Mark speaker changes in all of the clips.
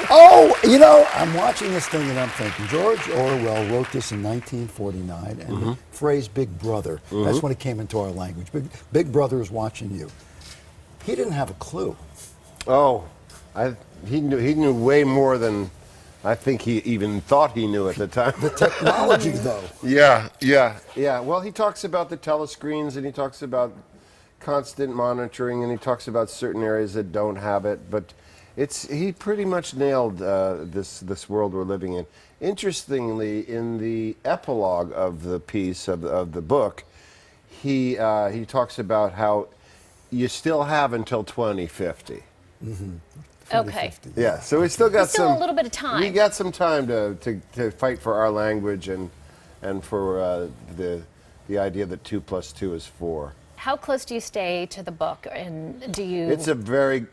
Speaker 1: Oh, you know, I'm watching this thing and I'm thinking, George Orwell wrote this in 1949, and the phrase "Big Brother," that's when it came into our language. Big Brother is watching you. He didn't have a clue.
Speaker 2: Oh, he knew way more than I think he even thought he knew at the time.
Speaker 1: The technology, though.
Speaker 2: Yeah. Well, he talks about the telescreens, and he talks about constant monitoring, and he talks about certain areas that don't have it. But he pretty much nailed this world we're living in. Interestingly, in the epilogue of the piece of the book, he talks about how you still have until 2050.
Speaker 3: Okay.
Speaker 2: Yeah, so we still got
Speaker 3: a little bit of time.
Speaker 2: We got some time to fight for our language and for the idea that 2 + 2 is 4.
Speaker 3: How close do you stay to the book, and do you?
Speaker 2: It's a very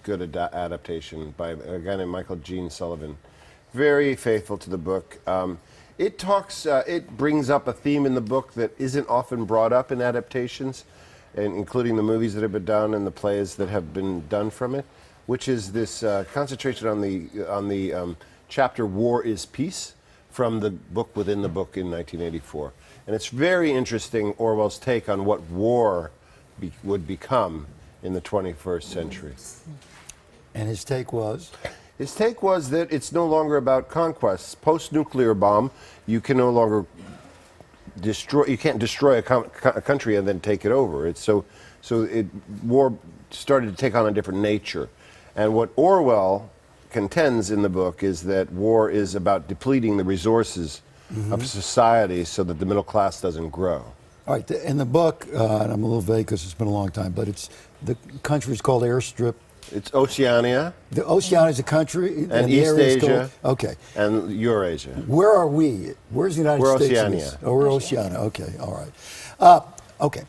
Speaker 2: good adaptation by a guy named Michael Gene Sullivan. Very faithful to the book. It brings up a theme in the book that isn't often brought up in adaptations, and including the movies that have been done and the plays that have been done from it, which is this concentration on the chapter "War is Peace" from the book within the book in 1984, and it's very interesting. Orwell's take on what war would become in the 21st century.
Speaker 1: And his take was?
Speaker 2: His take was that it's no longer about conquests. Post-nuclear bomb, you can no longer destroy. You can't destroy a country and then take it over. War started to take on a different nature. And what Orwell contends in the book is that war is about depleting the resources of society so that the middle class doesn't grow.
Speaker 1: All right, in the book, and I'm a little vague because it's been a long time, but the country's called Airstrip.
Speaker 2: It's Oceania.
Speaker 1: The Oceania is a country.
Speaker 2: And East Asia.
Speaker 1: Okay.
Speaker 2: And Eurasia.
Speaker 1: Where are we? Where's the United States?
Speaker 2: We're Oceania.
Speaker 1: Oh, we're Oceania. Okay, all right. Okay.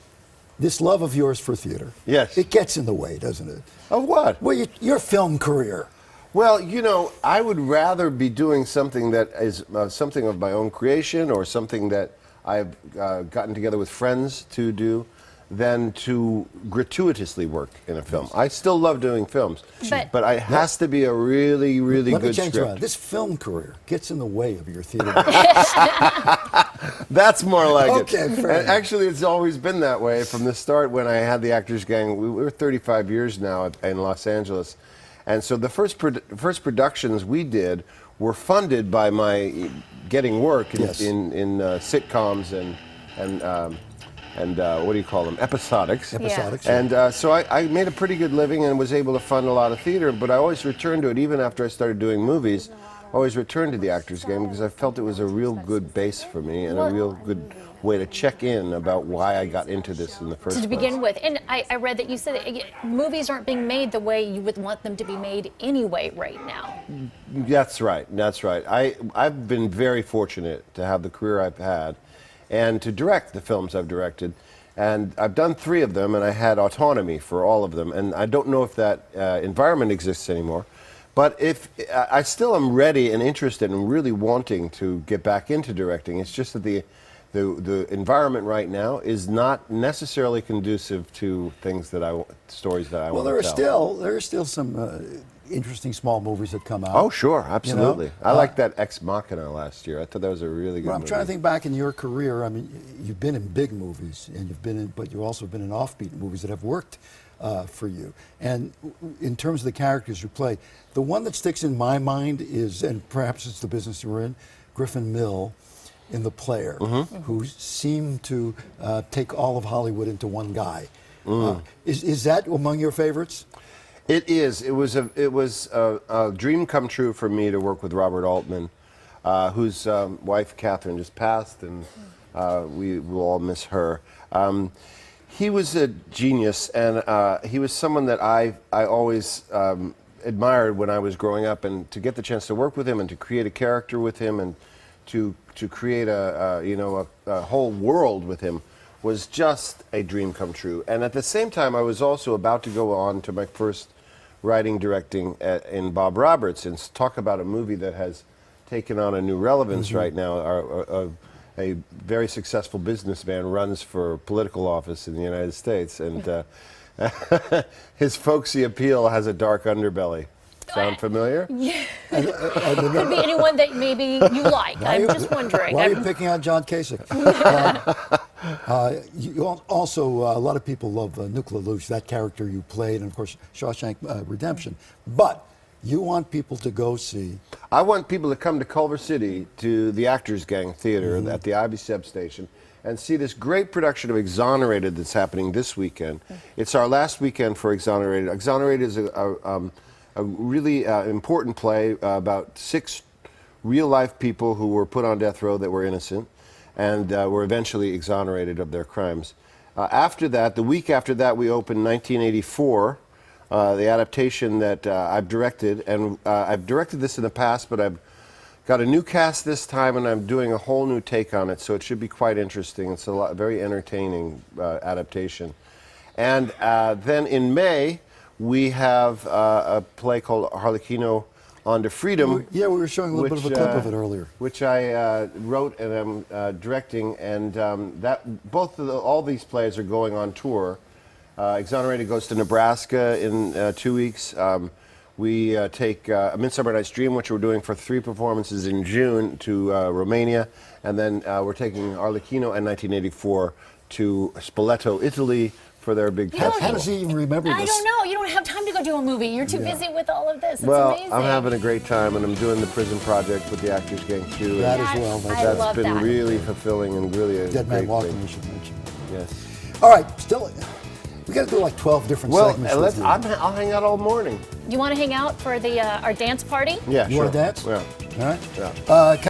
Speaker 1: This love of yours for theater.
Speaker 2: Yes.
Speaker 1: It gets in the way, doesn't it?
Speaker 2: Of what?
Speaker 1: Well, your film career.
Speaker 2: Well, you know, I would rather be doing something that is something of my own creation or something that I've gotten together with friends to do than to gratuitously work in a film. I still love doing films, but it has to be a really, really good script. Let me change around.
Speaker 1: This film career gets in the way of your theater.
Speaker 2: That's more like it.
Speaker 1: Okay, fair enough.
Speaker 2: Actually, it's always been that way from the start when I had the Actors Gang. We were 35 years now in Los Angeles. And so the first productions we did were funded by my getting work in sitcoms and what do you call them? Episodics.
Speaker 1: Episodics.
Speaker 3: Yeah.
Speaker 2: And so I made a pretty good living and was able to fund a lot of theater, but I always returned to it. Even after I started doing movies, I always returned to the Actors Game because I felt it was a real good base for me and a real good way to check in about why I got into this in the first place.
Speaker 3: To begin with. And I read that you said that movies aren't being made the way you would want them to be made anyway right now.
Speaker 2: That's right. I've been very fortunate to have the career I've had and to direct the films I've directed. And I've done 3 of them, and I had autonomy for all of them. And I don't know if that environment exists anymore. But if I still am ready and interested and really wanting to get back into directing, it's just that the environment right now is not necessarily conducive to stories that I want to tell.
Speaker 1: Well, there are still some interesting small movies that come out.
Speaker 2: Oh, sure, absolutely.
Speaker 1: You know?
Speaker 2: I liked that Ex Machina last year. I thought that was a really good movie.
Speaker 1: I'm trying to think back in your career. I mean, you've been in big movies, and but you've also been in offbeat movies that have worked for you. And in terms of the characters you play, the one that sticks in my mind is, and perhaps it's the business you're in, Griffin Mill in The Player, who seemed to take all of Hollywood into one guy. Is that among your favorites?
Speaker 2: It is. It was a dream come true for me to work with Robert Altman, whose wife Catherine just passed, and we will all miss her. He was a genius, and he was someone that I always admired when I was growing up, and to get the chance to work with him and to create a character with him and to create a whole world with him was just a dream come true. And at the same time, I was also about to go on to my first writing, directing in Bob Roberts, and talk about a movie that has taken on a new relevance right now. A very successful businessman runs for political office in the United States, and his folksy appeal has a dark underbelly. Sound familiar?
Speaker 3: Could be anyone that maybe you like. I'm just wondering.
Speaker 1: Why are you picking on John Kasich? Also, a lot of people love Nuclear Luce, that character you played, and of course, Shawshank Redemption. But you want people to go see.
Speaker 2: I want people to come to Culver City to the Actors Gang Theater at the Ivy Substation and see this great production of Exonerated that's happening this weekend. It's our last weekend for Exonerated. Exonerated is a really important play about 6 real-life people who were put on death row that were innocent and were eventually exonerated of their crimes. After that, the week after that, we opened 1984, the adaptation that I've directed. And I've directed this in the past, but I've got a new cast this time, and I'm doing a whole new take on it, so it should be quite interesting. It's a very entertaining adaptation. And then in May, we have a play called Harlequino on to Freedom.
Speaker 1: Yeah, we were showing a little bit of a clip of it earlier.
Speaker 2: Which I wrote and am directing, and all these plays are going on tour. Exonerated goes to Nebraska in 2 weeks. We take A Midsummer Night's Dream, which we're doing for 3 performances in June, to Romania, and then we're taking Arlecchino and 1984 to Spoleto, Italy, for their big festival.
Speaker 1: How does he even remember this?
Speaker 3: I don't know. You don't have time to go do a movie. You're too busy with all of this. It's
Speaker 2: Well,
Speaker 3: amazing.
Speaker 2: I'm having a great time, and I'm doing the prison project with the Actors Gang too.
Speaker 1: That
Speaker 2: and
Speaker 1: as well.
Speaker 3: I
Speaker 2: That's
Speaker 3: love
Speaker 2: been
Speaker 3: that.
Speaker 2: really fulfilling and really a
Speaker 1: Dead Man
Speaker 2: great
Speaker 1: Walking,
Speaker 2: thing.
Speaker 1: we should mention.
Speaker 2: Yes.
Speaker 1: All right, still, we got to do like 12 different
Speaker 2: Well,
Speaker 1: segments.
Speaker 2: let's.
Speaker 1: with you.
Speaker 2: I'll hang out all morning.
Speaker 3: You want to hang out for the our dance party?
Speaker 2: Yeah,
Speaker 1: You
Speaker 2: sure.
Speaker 1: want to dance?
Speaker 2: Yeah.
Speaker 1: All right.
Speaker 2: Yeah.